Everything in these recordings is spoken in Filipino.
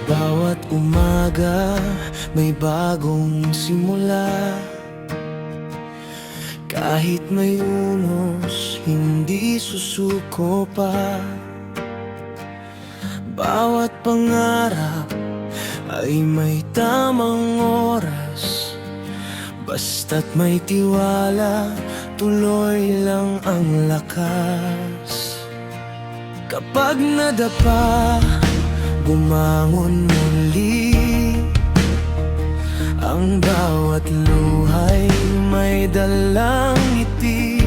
Bawat umaga may bagong simula. Kahit may unos, hindi susuko pa. Bawat pangarap ay may tamang oras. Basta't may tiwala, tuloy lang ang lakas. Kapag nadapa, bumangon muli. Ang bawat luhay may dalang ngiti.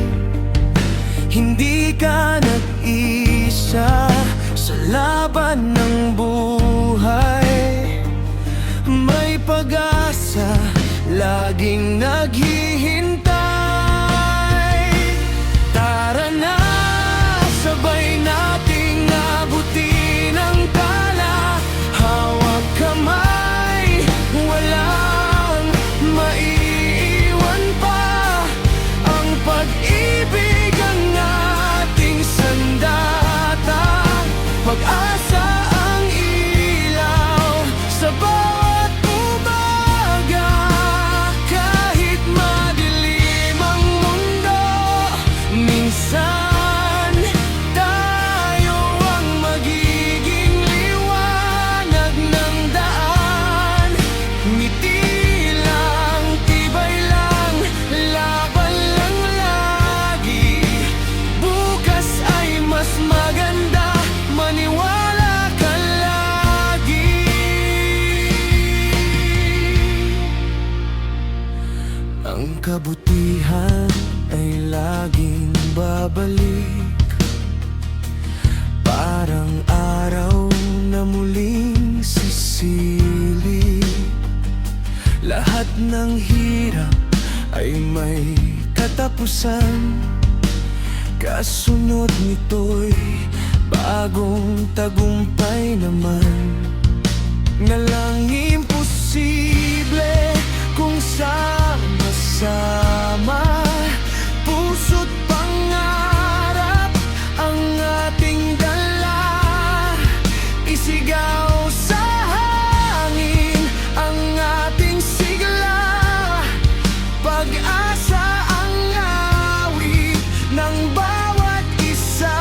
Hindi ka nag-isa sa laban ng buhay. May pag-asa, laging naghihintay. Tara na, sabay nating abutin ang tala. Hawak kamay, walang maiiwan pa. Ang pag-ibig ang ating sandata. Pag-asa ang ilaw sa bawat umaga. Kahit madilim ang mundo, minsan tayo ang magiging liwanag ng daan. Ngiti lang, tibay lang, laban lang lagi. Bukas ay mas maganda, maniwala ka lagi. Ang kabutihan ay laging babalik. Parang araw na muling sisilip. Lahat ng hirap ay may katapusan. Kasunod nito'y bagong tagumpay naman. Nalang imposible kung sama-sama. Puso't pangarap ang ating dala. Isigaw sa hangin ang ating sigla. Pag-asa ang awit ng bawat isa.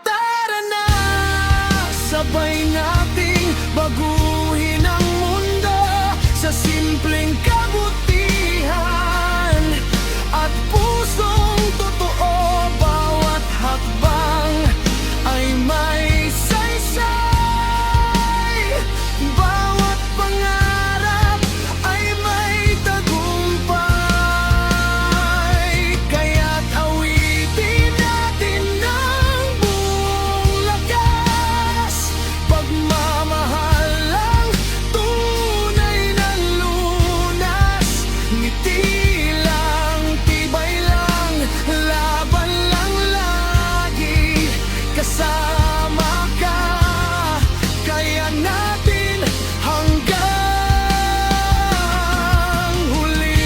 Tara na, sabay nating baguhin ang mundo sa simpleng kabutihan at pusong totoo. Bawat hakbang ay may saysay. Bawat pangarap ay may tagumpay. Kaya't awitin natin ng buong lakas. Pagmamahal ang tunay na lunas. Ngiti lang, tibay lang, laban lang lagi. Kasama ka, kaya natin hanggang huli.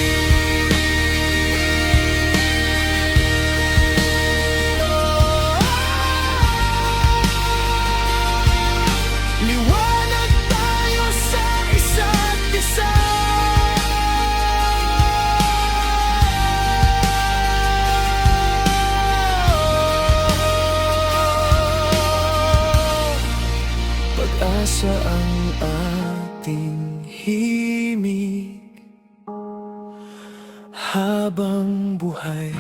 Liwanag tayo sa isa't isa. Pag-asa ang ating himig habang buhay.